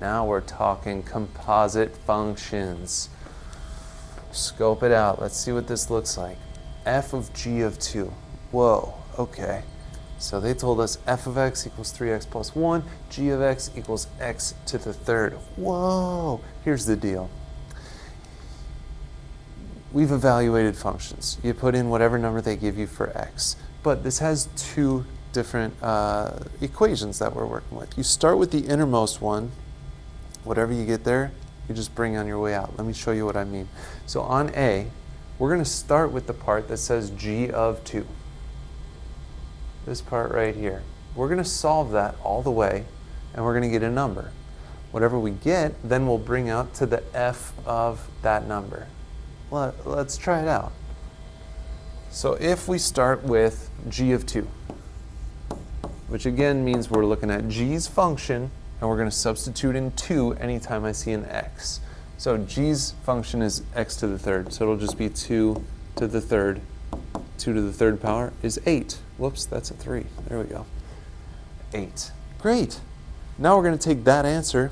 Now we're talking composite functions. Scope it out. Let's see what this looks like. F of g of 2. Whoa, okay. So they told us f of x equals 3x plus 1, g of x equals x to the third. Whoa, here's the deal. We've evaluated functions. You put in whatever number they give you for x. But this has two different equations that we're working with. You start with the innermost one. Whatever you get there, you just bring on your way out. Let me show you what I mean. So on A, we're going to start with the part that says g of 2. This part right here. We're going to solve that all the way, and we're going to get a number. Whatever we get, then we'll bring out to the f of that number. Let's try it out. So if we start with g of 2, which again means we're looking at g's function, and we're going to substitute in 2 anytime I see an x. So g's function is x to the third, so it'll just be 2 to the third. 2 to the third power is 8. Whoops, that's a 3. There we go. 8. Great. Now we're going to take that answer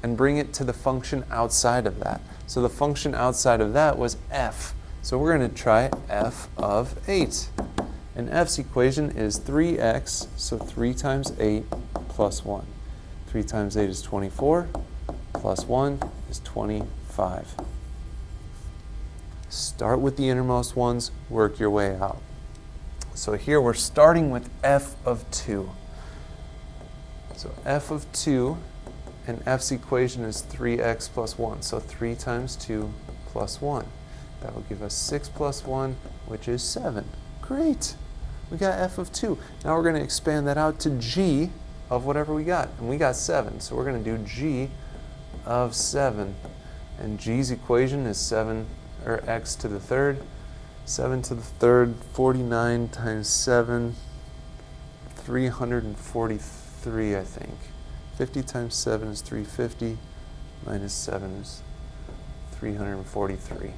and bring it to the function outside of that. So the function outside of that was f. So we're going to try f of 8. And f's equation is 3x, so 3 times 8 plus 1. 3 times 8 is 24, plus 1 is 25. Start with the innermost ones, work your way out. So here we're starting with f of 2. So f of 2, and f's equation is 3x plus 1. So 3 times 2 plus 1. That will give us 6 plus 1, which is 7. Great! We got f of 2. Now we're going to expand that out to g of whatever we got. And we got 7. So we're going to do g of 7. And g's equation is 7, or x to the third. 7 to the third, 49 times 7, 343, I think. 50 times 7 is 350, minus 7 is 343.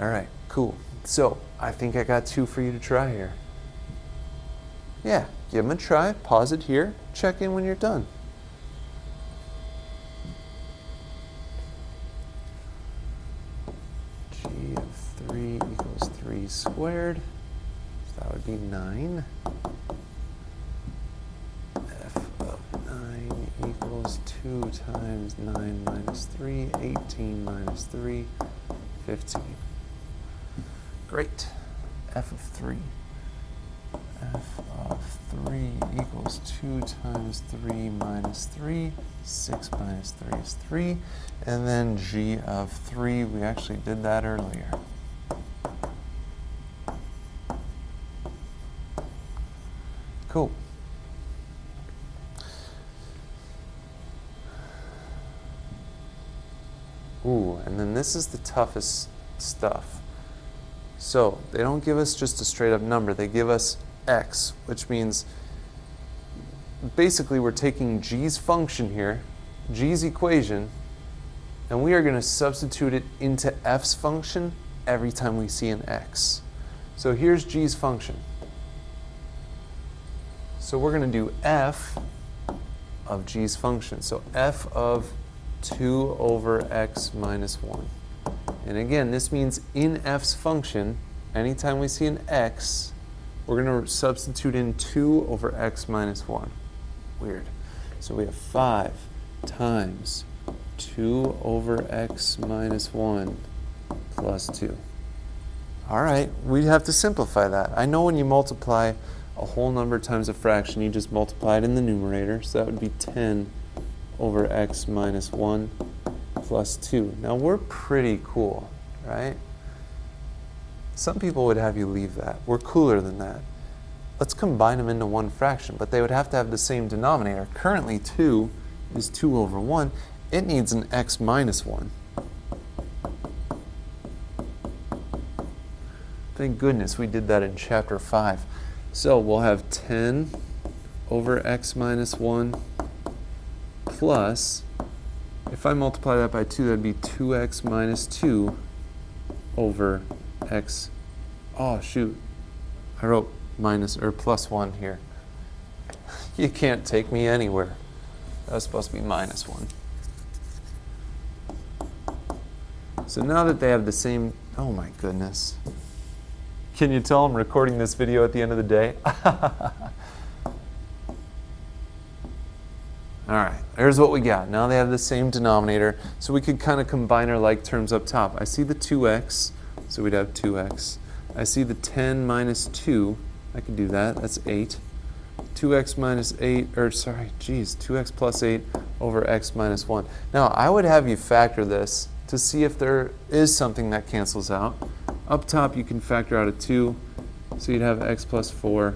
All right, cool. So I think I got 2 for you to try here. Yeah, give them a try, pause it here, check in when you're done. G of 3 equals 3 squared, so that would be 9. F of 9 equals 2 times 9 minus 3, 18 minus 3, 15. Great. F of 3. F of 3 equals 2 times 3 minus 3. 6 minus 3 is 3. And then g of 3, we actually did that earlier. Cool. Ooh, and then this is the toughest stuff. So they don't give us just a straight up number, they give us x, which means basically we're taking g's function here, g's equation, and we are going to substitute it into f's function every time we see an x. So here's g's function. So we're going to do f of g's function. So f of 2 over x minus 1. And again, this means in f's function, anytime we see an x, we're going to substitute in 2 over x minus 1. Weird. So we have 5 times 2 over x minus 1 plus 2. All right, we have to simplify that. I know when you multiply a whole number times a fraction, you just multiply it in the numerator. So that would be 10 over x minus 1 plus 2. Now we're pretty cool, right? Some people would have you leave that. We're cooler than that. Let's combine them into one fraction, but they would have to have the same denominator. Currently 2 is 2 over 1. It needs an x minus 1. Thank goodness we did that in chapter 5. So we'll have 10 over x minus 1 plus, if I multiply that by 2, that'd be 2x minus 2 over x. Oh, shoot. I wrote minus or plus 1 here. You can't take me anywhere. That was supposed to be minus 1. So now that they have the same, oh my goodness. Can you tell I'm recording this video at the end of the day? All right, here's what we got. Now they have the same denominator, so we could kind of combine our like terms up top. I see the 2x, so we'd have 2x. I see the 10 minus 2. I could do that. That's 8. 2x minus 8, or sorry, geez, 2x plus 8 over x minus 1. Now, I would have you factor this to see if there is something that cancels out. Up top, you can factor out a 2, so you'd have x plus 4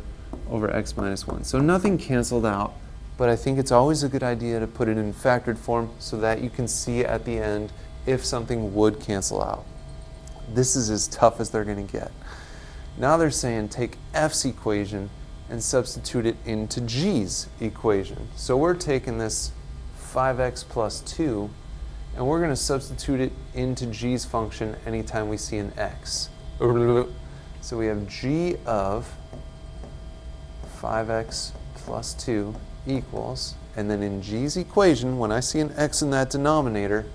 over x minus 1. So nothing canceled out, but I think it's always a good idea to put it in factored form so that you can see at the end if something would cancel out. This is as tough as they're going to get. Now they're saying take f's equation and substitute it into g's equation. So we're taking this 5x plus 2 and we're going to substitute it into g's function anytime we see an x. So we have g of 5x plus 2 equals, and then in g's equation, when I see an x in that denominator,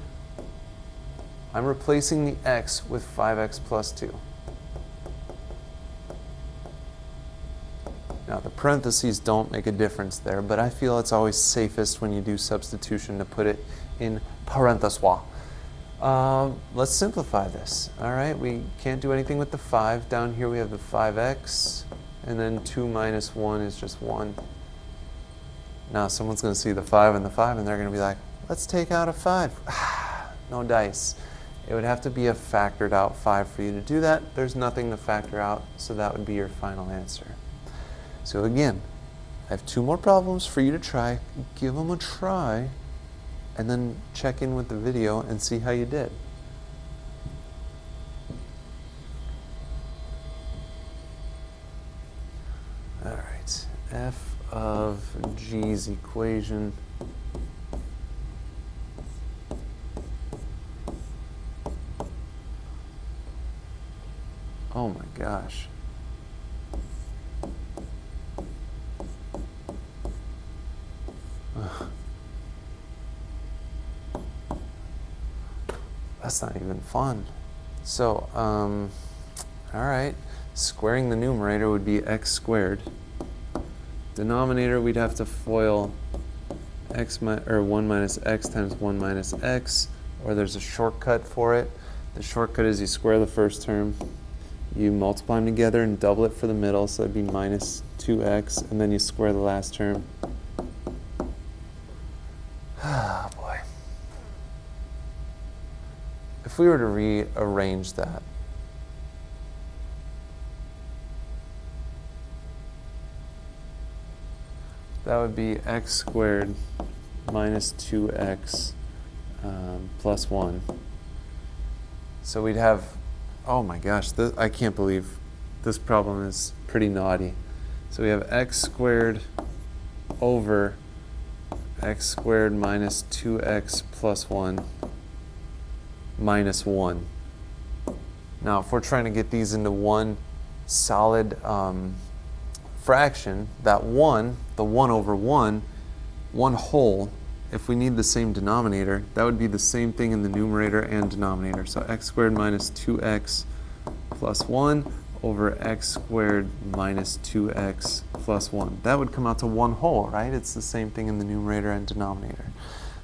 I'm replacing the x with 5x plus 2. Now the parentheses don't make a difference there, but I feel it's always safest when you do substitution to put it in parentheses. Let's simplify this. All right, we can't do anything with the 5. Down here we have the 5x, and then 2 minus 1 is just 1. Now someone's going to see the 5 and the 5, and they're going to be like, let's take out a 5. No dice. It would have to be a factored out 5 for you to do that. There's nothing to factor out, so that would be your final answer. So again, I have 2 more problems for you to try. Give them a try, and then check in with the video and see how you did. All right, f of g's equation. Oh my gosh. That's not even fun. So, all right, squaring the numerator would be x squared. Denominator, we'd have to FOIL 1 minus x times 1 minus x, or there's a shortcut for it. The shortcut is you square the first term, you multiply them together and double it for the middle, so it'd be minus 2x, and then you square the last term. Ah, boy. If we were to rearrange that, that would be x squared minus 2x plus 1. So we'd have, oh my gosh, I can't believe this problem is pretty naughty. So we have x squared over x squared minus 2x plus 1 minus 1. Now, if we're trying to get these into one solid fraction, that 1, the 1 over 1, 1 whole, if we need the same denominator, that would be the same thing in the numerator and denominator. So x squared minus 2x plus 1 over x squared minus 2x plus 1. That would come out to 1 whole, right? It's the same thing in the numerator and denominator.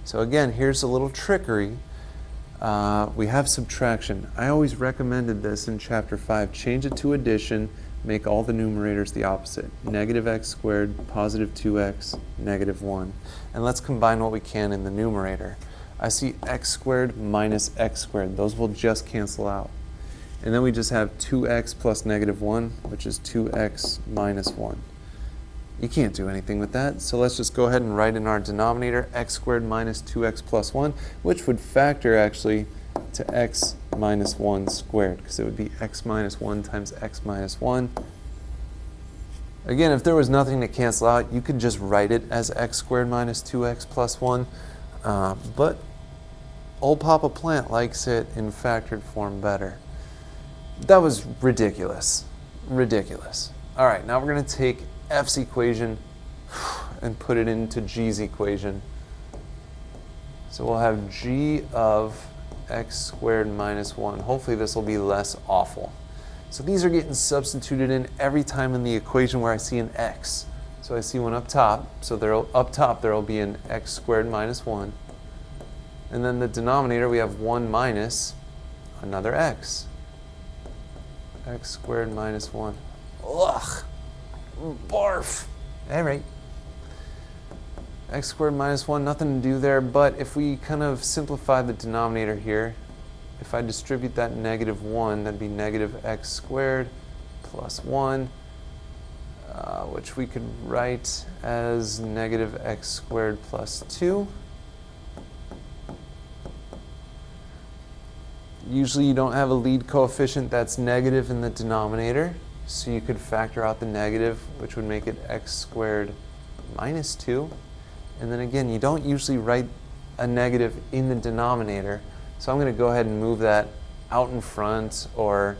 So again, here's a little trickery. We have subtraction. I always recommended this in chapter 5. Change it to addition. Make all the numerators the opposite. Negative x squared, positive 2x, negative 1. And let's combine what we can in the numerator. I see x squared minus x squared. Those will just cancel out. And then we just have 2x plus negative 1, which is 2x minus 1. You can't do anything with that, so let's just go ahead and write in our denominator x squared minus 2x plus 1, which would factor actually to x minus 1 squared, because it would be x minus 1 times x minus 1. Again, if there was nothing to cancel out, you could just write it as x squared minus 2x plus 1, but old Papa Plant likes it in factored form better. That was ridiculous. Ridiculous. All right, now we're going to take f's equation and put it into g's equation. So we'll have g of x squared minus 1. Hopefully this will be less awful. So these are getting substituted in every time in the equation where I see an x. So I see one up top, so up top there will be an x squared minus 1. And then the denominator, we have 1 minus another x. X squared minus 1. Ugh! Barf! All right. X squared minus 1, nothing to do there, but if we kind of simplify the denominator here, if I distribute that negative 1, that'd be negative x squared plus 1, which we could write as negative x squared plus 2. Usually you don't have a lead coefficient that's negative in the denominator, so you could factor out the negative, which would make it x squared minus 2. And then again, you don't usually write a negative in the denominator, so I'm going to go ahead and move that out in front, or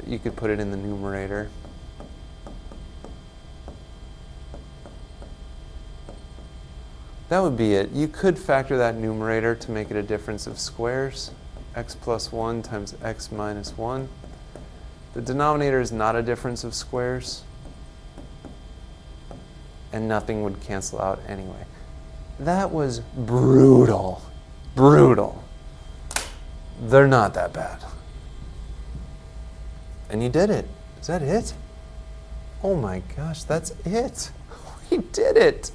you could put it in the numerator. That would be it. You could factor that numerator to make it a difference of squares. X plus 1 times x minus 1. The denominator is not a difference of squares, and nothing would cancel out anyway. That was brutal. Brutal. They're not that bad. And you did it. Is that it? Oh my gosh, that's it. We did it.